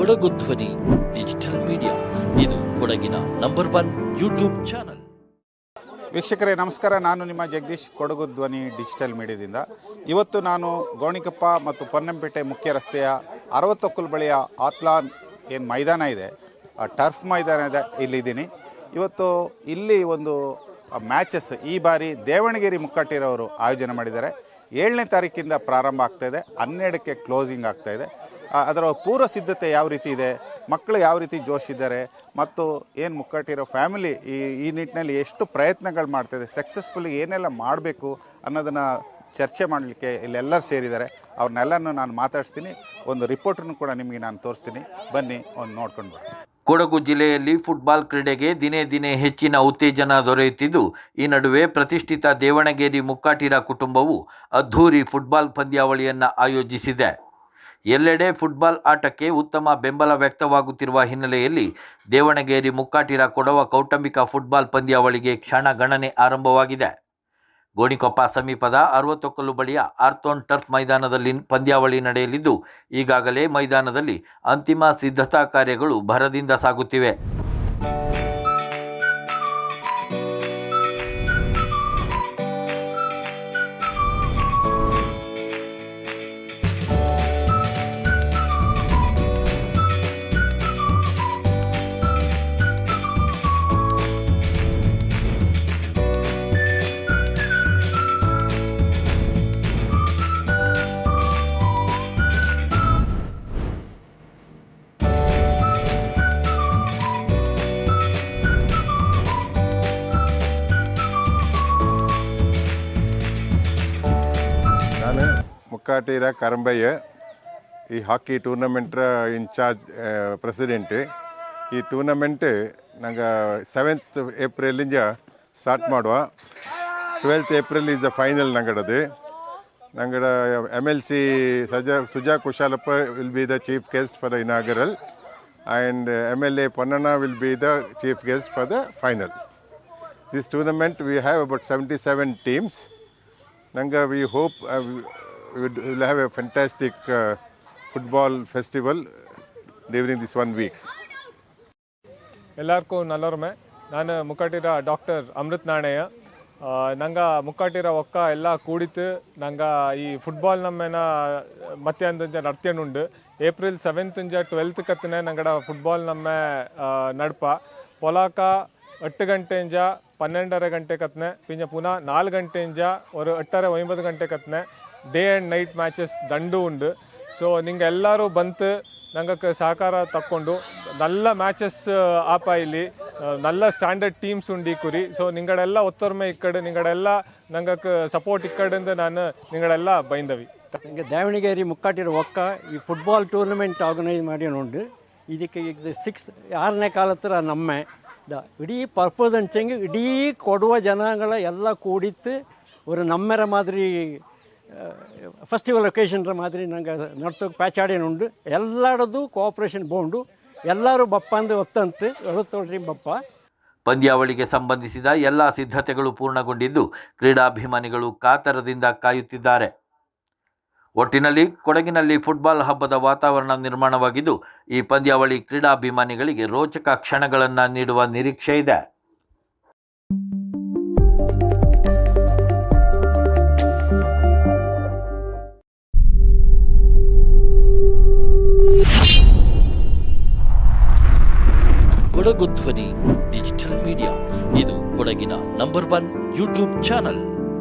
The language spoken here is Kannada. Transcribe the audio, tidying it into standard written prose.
ಕೊಡಗು ಧ್ವನಿ ಡಿಜಿಟಲ್ ಮೀಡಿಯಾ, ಇದು ಕೊಡಗಿನ ನಂಬರ್ 1 ಯೂಟ್ಯೂಬ್ ಚಾನಲ್. ವೀಕ್ಷಕರೇ ನಮಸ್ಕಾರ, ನಾನು ನಿಮ್ಮ ಜಗದೀಶ್, ಕೊಡಗು ಧ್ವನಿ ಡಿಜಿಟಲ್ ಮೀಡಿಯಾದಿಂದ. ಇವತ್ತು ನಾನು ಗೋಣಿಕೊಪ್ಪ ಮತ್ತು ಪೊನ್ನಂಪೇಟೆ ಮುಖ್ಯ ರಸ್ತೆಯ 60 ಒಕ್ಕಲು ಬಳಿಯ ಆತ್ಲಾನ್ ಏನು ಮೈದಾನ ಇದೆ, ಟರ್ಫ್ ಮೈದಾನ ಇದೆ, ಇಲ್ಲಿದ್ದೀನಿ. ಇವತ್ತು ಇಲ್ಲಿ ಒಂದು ಮ್ಯಾಚಸ್ ಈ ಬಾರಿ ದೇವಣಗೆರೆ ಮುಕ್ಕಾಟಿರವರು ಆಯೋಜನೆ ಮಾಡಿದ್ದಾರೆ. 7ನೇ ತಾರೀಕಿಂದ ಪ್ರಾರಂಭ ಆಗ್ತಾಯಿದೆ, 12ಕ್ಕೆ ಕ್ಲೋಸಿಂಗ್ ಆಗ್ತಾಯಿದೆ. ಅದರ ಪೂರ್ವ ಸಿದ್ಧತೆ ಯಾವ ರೀತಿ ಇದೆ, ಮಕ್ಕಳು ಯಾವ ರೀತಿ ಜೋಶಿದ್ದಾರೆ ಮತ್ತು ಏನು ಮುಕ್ಕಾಟಿರೋ ಫ್ಯಾಮಿಲಿ ಈ ನಿಟ್ಟಿನಲ್ಲಿ ಎಷ್ಟು ಪ್ರಯತ್ನಗಳು ಮಾಡ್ತಾಯಿದೆ, ಸಕ್ಸಸ್ಫುಲಿ ಏನೆಲ್ಲ ಮಾಡಬೇಕು ಅನ್ನೋದನ್ನು ಚರ್ಚೆ ಮಾಡಲಿಕ್ಕೆ ಇಲ್ಲೆಲ್ಲರೂ ಸೇರಿದ್ದಾರೆ. ಅವ್ರನ್ನೆಲ್ಲನೂ ನಾನು ಮಾತಾಡಿಸ್ತೀನಿ. ಒಂದು ರಿಪೋರ್ಟನ್ನು ಕೂಡ ನಿಮಗೆ ನಾನು ತೋರಿಸ್ತೀನಿ, ಬನ್ನಿ ಒಂದು ನೋಡ್ಕೊಂಡು ಬನ್ನಿ. ಕೊಡಗು ಜಿಲ್ಲೆಯಲ್ಲಿ ಫುಟ್ಬಾಲ್ ಕ್ರೀಡೆಗೆ ದಿನೇ ದಿನೇ ಹೆಚ್ಚಿನ ಉತ್ತೇಜನ ದೊರೆಯುತ್ತಿದ್ದು, ಈ ನಡುವೆ ಪ್ರತಿಷ್ಠಿತ ದೇವಣಗೆರೆ ಮುಕ್ಕಾಟಿರ ಕುಟುಂಬವು ಅದ್ಧೂರಿ ಫುಟ್ಬಾಲ್ ಪಂದ್ಯಾವಳಿಯನ್ನು ಆಯೋಜಿಸಿದೆ. ಎಲ್ಲೆಡೆ ಫುಟ್ಬಾಲ್ ಆಟಕ್ಕೆ ಉತ್ತಮ ಬೆಂಬಲ ವ್ಯಕ್ತವಾಗುತ್ತಿರುವ ಹಿನ್ನೆಲೆಯಲ್ಲಿ ದೇವಣಗೆರೆ ಮುಕ್ಕಾಟಿರ ಕೊಡವ ಕೌಟುಂಬಿಕ ಫುಟ್ಬಾಲ್ ಪಂದ್ಯಾವಳಿಗೆ ಕ್ಷಣಗಣನೆ ಆರಂಭವಾಗಿದೆ. ಗೋಣಿಕೊಪ್ಪ ಸಮೀಪದ 60 ಒಕ್ಕಲು ಬಳಿಯ ಆರ್ಥೋನ್ ಟರ್ಫ್ ಮೈದಾನದಲ್ಲಿ ಪಂದ್ಯಾವಳಿ ನಡೆಯಲಿದ್ದು, ಈಗಾಗಲೇ ಮೈದಾನದಲ್ಲಿ ಅಂತಿಮ ಸಿದ್ಧತಾ ಕಾರ್ಯಗಳು ಭರದಿಂದ ಸಾಗುತ್ತಿವೆ. ನಾನು ಮುಕ್ಕಾಟಿರ ಕರಂಬಯ್ಯ, ಈ ಹಾಕಿ ಟೂರ್ನಮೆಂಟ್ ಇನ್ಚಾರ್ಜ್ ಪ್ರೆಸಿಡೆಂಟ್. ಈ ಟೂರ್ನಮೆಂಟ್ ನಂಗೆ 7th ಏಪ್ರಿಲಿಂದ ಸ್ಟಾರ್ಟ್ ಮಾಡುವ. 12th April is the final ನಂಗಡದು. ನಂಗಡ MLC Suja Kushalappa will be the chief guest for the inaugural and MLA Ponnana will be the chief guest for the final. This tournament we have about 77 teams. Nanga, we hope we will have a fantastic football festival during this 1 week. ಎಲ್ಲರಿಗೂ ನಲ್ಲೊರ್ಮೆ. ನಾನು ಮುಕ್ಕಾಟಿರ ಡಾಕ್ಟರ್ ಅಮೃತ್ ನಾಣಯ್ಯ. ನಂಗೆ ಮುಕ್ಕಾಟಿರ ಒಕ್ಕ ಎಲ್ಲ ಕೂಡಿತು ನಂಗೆ ಈ ಫುಟ್ಬಾಲ್ ನಮ್ಮೇನ ಮತ್ತೆ ಅಂದಂಜ ನಡ್ತೇನುಂಡು. ಏಪ್ರಿಲ್ 7th 12th ಕತ್ತನೆ ನಂಗಡ ಫುಟ್ಬಾಲ್ ನಮ್ಮ ನಡ್ಪ ಪೊಲಾಕ 8 ಗಂಟೆಂಜ 12:30 ಗಂಟೆ ಕತ್ನೆ ಪಿಂಜ ಪುನಃ 4 ಗಂಟೆಂಜ ஒரு 8:30-9 ಗಂಟೆ ಕತ್ನೆ ಡೇ ಆ್ಯಂಡ್ ನೈಟ್ ಮ್ಯಾಚಸ್ ದಂಡು ಉಂಡು. ಸೊ ನಿಂಗೆ ಎಲ್ಲರೂ ಬಂತು ನಂಗೆ ಸಹಕಾರ ತಕ್ಕೊಂಡು ನಲ್ಲ ಮ್ಯಾಚಸ್ ಆಪ ಇಲ್ಲಿ ನಲ್ಲ ಸ್ಟ್ಯಾಂಡರ್ಡ್ ಟೀಮ್ಸ್ ಉಂಡು ಕುರಿ. ಸೊ ನಿಂಗಡೆಲ್ಲ ಒತ್ತೊರ್ಮೆ ಇಕ್ಕಡೆ ನಿಂಗಡೆಲ್ಲ ನಂಗೆ ಸಪೋರ್ಟ್ ಇಕ್ಕಡೆಂದು ನಾನು ನಿಂಗಳೆಲ್ಲ ಬೈಂದವಿ. ನನಗೆ ದಾವಣಗೆರೆ ಮುಕ್ಕಾಟಿರ ಒಕ್ಕ ಈ ಫುಟ್ಬಾಲ್ ಟೂರ್ನಮೆಂಟ್ ಆರ್ಗನೈಸ್ ಮಾಡಿನುಂಡು. ಇದಕ್ಕೆ ಇದು 6ನೇ ಕಾಲತ್ರ ನಮ್ಮ ಇಡೀ ಪರ್ಪಸ್ ಅಂಚೆಂಗೆ ಇಡೀ ಕೊಡುವ ಜನಗಳ ಎಲ್ಲ ಕೂಡಿತ್ತು ஒரு நம்மற மாதிரி ಫೆಸ್ಟಿವಲ್ ಒಕೇಶನ್ರ ಮಾದರಿ ನಂಗೆ ನಡ್ತೋಗಿ ಪ್ಯಾಚಾಡೇನುಂಡು. ಎಲ್ಲರದು ಕೋಆಪ್ರೇಷನ್ ಬೋಂಡು ಎಲ್ಲರೂ ಬಪ್ಪ ಅಂದ್ರೆ ಒತ್ತಂತೆ ಎಳುತ್ತೋಳ್ರಿ ಬಪ್ಪ. ಪಂದ್ಯಾವಳಿಗೆ ಸಂಬಂಧಿಸಿದ ಎಲ್ಲ ಸಿದ್ಧತೆಗಳು ಪೂರ್ಣಗೊಂಡಿದ್ದು, ಕ್ರೀಡಾಭಿಮಾನಿಗಳು ಕಾತರದಿಂದ ಕಾಯುತ್ತಿದ್ದಾರೆ. ಒಟ್ಟಿನಲ್ಲಿ ಕೊಡಗಿನಲ್ಲಿ ಫುಟ್ಬಾಲ್ ಹಬ್ಬದ ವಾತಾವರಣ ನಿರ್ಮಾಣವಾಗಿದ್ದು, ಈ ಪಂದ್ಯಾವಳಿ ಕ್ರೀಡಾಭಿಮಾನಿಗಳಿಗೆ ರೋಚಕ ಕ್ಷಣಗಳನ್ನು ನೀಡುವ ನಿರೀಕ್ಷೆ ಇದೆ. ಕೊಡಗು ಧ್ವನಿ ಡಿಜಿಟಲ್ ಮೀಡಿಯಾ, ಇದು ಕೊಡಗಿನ ನಂಬರ್ 1 ಯೂಟ್ಯೂಬ್ ಚಾನಲ್.